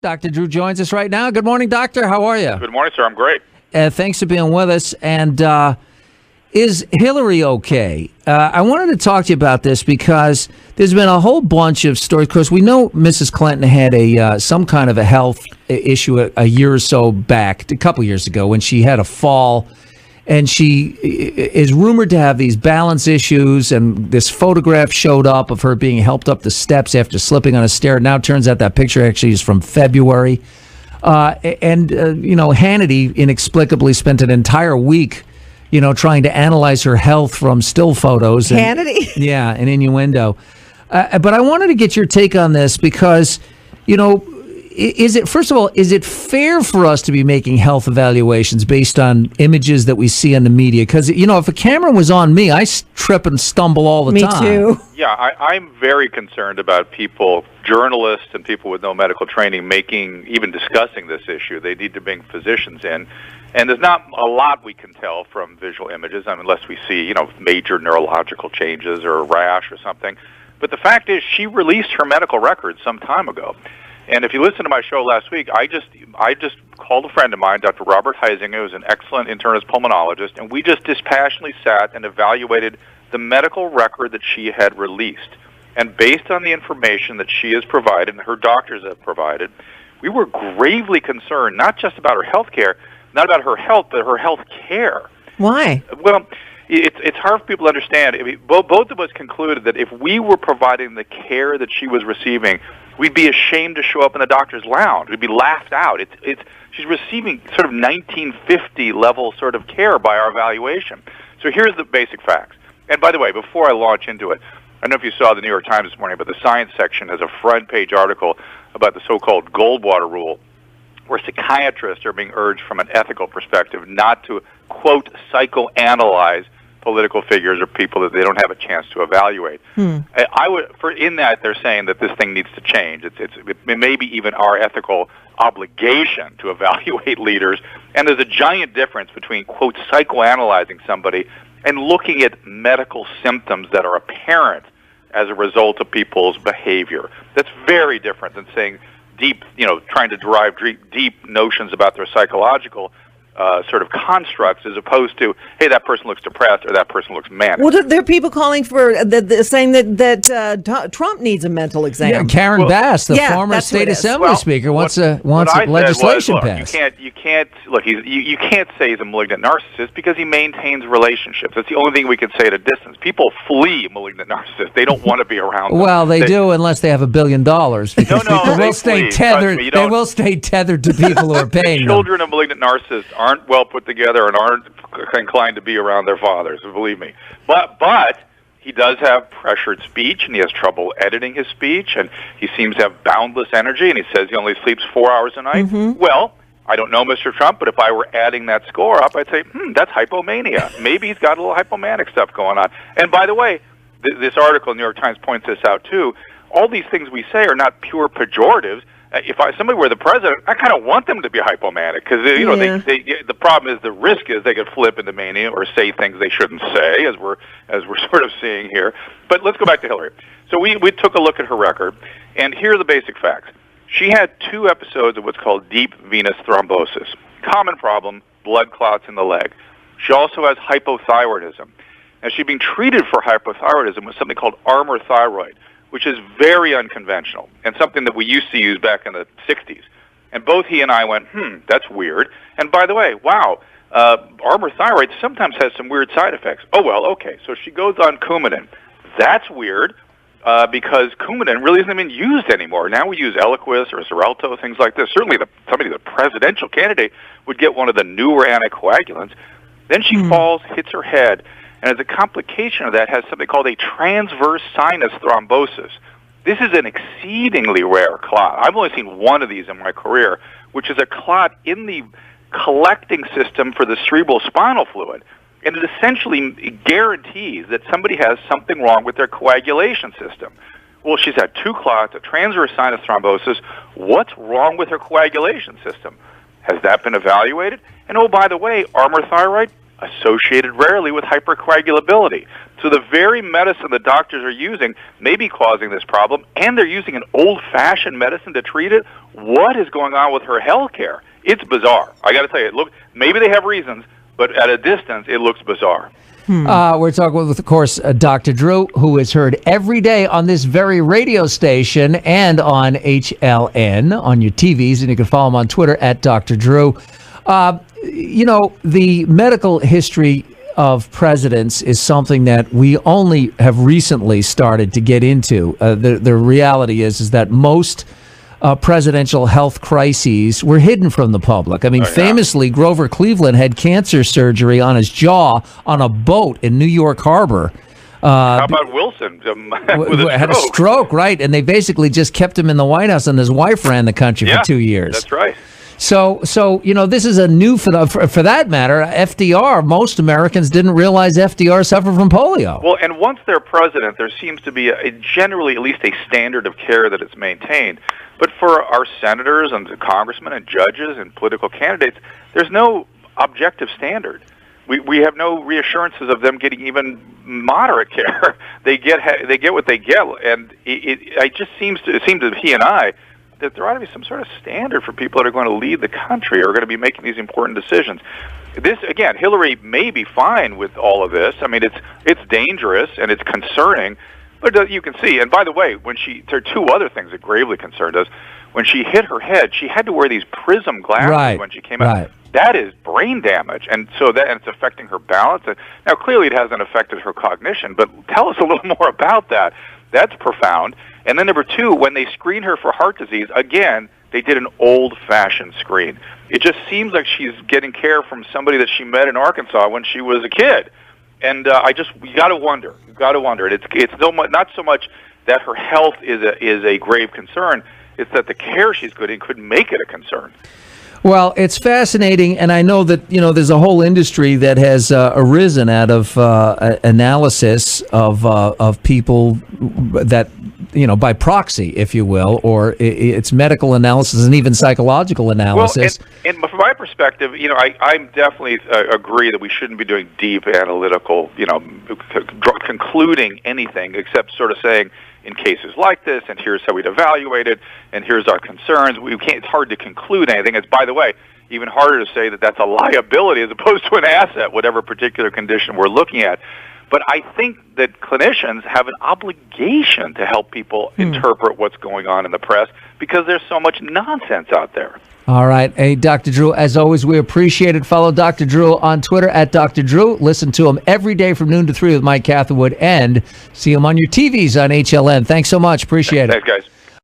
Dr. Drew joins us right now. Good morning, Doctor. How are you? Good morning, sir. I'm great. Thanks for being with us. And is Hillary okay? I wanted to talk to you about this because there's been a whole bunch of stories. Of course, we know Mrs. Clinton had some kind of a health issue a year or so back, a couple years ago, when she had a fall. And she is rumored to have these balance issues, and this photograph showed up of her being helped up the steps after slipping on a stair. Now it turns out that picture actually is from February. Hannity inexplicably spent an entire week, trying to analyze her health from still photos. Hannity? Yeah, an innuendo. But I wanted to get your take on this because, is it fair for us to be making health evaluations based on images that we see on the media? Because, if a camera was on me, I trip and stumble all the time. Me too. Yeah, I'm very concerned about people, journalists and people with no medical training, even discussing this issue. They need to bring physicians in. And there's not a lot we can tell from visual images, unless we see, major neurological changes or a rash or something. But the fact is, she released her medical records some time ago. And if you listen to my show last week, I just called a friend of mine, Dr. Robert Heisinger, who's an excellent internist pulmonologist, and we just dispassionately sat and evaluated the medical record that she had released. And based on the information that she has provided and her doctors have provided, we were gravely concerned, not just about her health care, not about her health, but her health care. Why? Well, it's hard for people to understand. I mean, both of us concluded that if we were providing the care that she was receiving, we'd be ashamed to show up in the doctor's lounge. We'd be laughed out. She's receiving sort of 1950 level sort of care by our evaluation. So here's the basic facts. And by the way, before I launch into it, I don't know if you saw the New York Times this morning, but the science section has a front page article about the so-called Goldwater rule, where psychiatrists are being urged from an ethical perspective not to, quote, psychoanalyze political figures or people that they don't have a chance to evaluate. In that they're saying that this thing needs to change. It may be even our ethical obligation to evaluate leaders. And there's a giant difference between, quote, psychoanalyzing somebody and looking at medical symptoms that are apparent as a result of people's behavior. That's very different than saying trying to derive deep notions about their psychological sort of constructs, as opposed to, hey, that person looks depressed or that person looks manic. Well, there are people calling for saying that Trump needs a mental exam. Yeah, Karen Bass, the former state assembly speaker, wants legislation passed. You can't say he's a malignant narcissist because he maintains relationships. That's the only thing we can say at a distance. People flee malignant narcissists. They don't want to be around them. Well, they do unless they have $1 billion. Because people will stay tethered. They will stay tethered to people who are paying them. Children of malignant narcissists aren't well put together and aren't inclined to be around their fathers, believe me. But he does have pressured speech, and he has trouble editing his speech, and he seems to have boundless energy, and he says he only sleeps 4 hours a night. Mm-hmm. Well, I don't know Mr. Trump, but if I were adding that score up, I'd say, that's hypomania. Maybe he's got a little hypomanic stuff going on. And by the way, this article in the New York Times points this out too. All these things we say are not pure pejoratives. If somebody were the president, I kind of want them to be hypomanic because the problem is the risk is they could flip into mania or say things they shouldn't say, as we're sort of seeing here. But let's go back to Hillary. So we took a look at her record, and here are the basic facts. She had 2 episodes of what's called deep venous thrombosis, common problem, blood clots in the leg. She also has hypothyroidism. Now, she's being treated for hypothyroidism with something called Armour thyroid, which is very unconventional and something that we used to use back in the 60s. And both he and I went, that's weird. And by the way, wow, Armour thyroid sometimes has some weird side effects. Oh, well, okay. So she goes on Coumadin. That's weird because Coumadin really isn't even used anymore. Now we use Eliquis or Xarelto, things like this. Certainly the presidential candidate would get one of the newer anticoagulants. Then she falls, hits her head, and as a complication of that has something called a transverse sinus thrombosis. This is an exceedingly rare clot. I've only seen one of these in my career, which is a clot in the collecting system for the cerebral spinal fluid. And it essentially guarantees that somebody has something wrong with their coagulation system. Well, she's had 2 clots, a transverse sinus thrombosis. What's wrong with her coagulation system? Has that been evaluated? And oh, by the way, Armour thyroid, associated rarely with hypercoagulability. So the very medicine the doctors are using may be causing this problem, and they're using an old-fashioned medicine to treat it. What is going on with her health care? It's bizarre. I got to tell you, look, maybe they have reasons, but at a distance, it looks bizarre. We're talking with, of course, Dr. Drew, who is heard every day on this very radio station and on HLN on your TVs, and you can follow him on Twitter at Dr. Drew. The medical history of presidents is something that we only have recently started to get into. The reality is that most presidential health crises were hidden from the public. I mean, famously, Grover Cleveland had cancer surgery on his jaw on a boat in New York Harbor. How about Wilson? Had a stroke, right? And they basically just kept him in the White House, and his wife ran the country for 2 years. That's right. So this is a new for that matter. FDR. Most Americans didn't realize FDR suffered from polio. Well, and once they're president, there seems to be generally at least a standard of care that is maintained. But for our senators and congressmen and judges and political candidates, there's no objective standard. We have no reassurances of them getting even moderate care. They get what they get, and it just seems to he and I that there ought to be some sort of standard for people that are going to lead the country or are going to be making these important decisions. This, again, Hillary may be fine with all of this. I mean, it's dangerous and it's concerning, but you can see. And by the way, there are two other things that gravely concerned us. When she hit her head, she had to wear these prism glasses when she came out. Right. That is brain damage, and it's affecting her balance. Now, clearly, it hasn't affected her cognition, but tell us a little more about that. That's profound. And then number two, when they screened her for heart disease, again, they did an old-fashioned screen. It just seems like she's getting care from somebody that she met in Arkansas when she was a kid. And you got to wonder. You got to wonder. It's not so much that her health is a grave concern. It's that the care she's getting could make it a concern. Well, it's fascinating, and I know that there's a whole industry that has arisen out of analysis of people that by proxy, if you will, or it's medical analysis and even psychological analysis. Well, and from my perspective, I definitely agree that we shouldn't be doing deep analytical, concluding anything except sort of saying, in cases like this, and here's how we'd evaluate it, and here's our concerns. It's hard to conclude anything. It's, by the way, even harder to say that that's a liability as opposed to an asset, whatever particular condition we're looking at. But I think that clinicians have an obligation to help people interpret what's going on in the press because there's so much nonsense out there. All right. Hey, Dr. Drew, as always, we appreciate it. Follow Dr. Drew on Twitter at Dr. Drew. Listen to him every day from noon to 3 with Mike Catherwood, and see him on your TVs on HLN. Thanks so much. Appreciate it. Thanks, guys.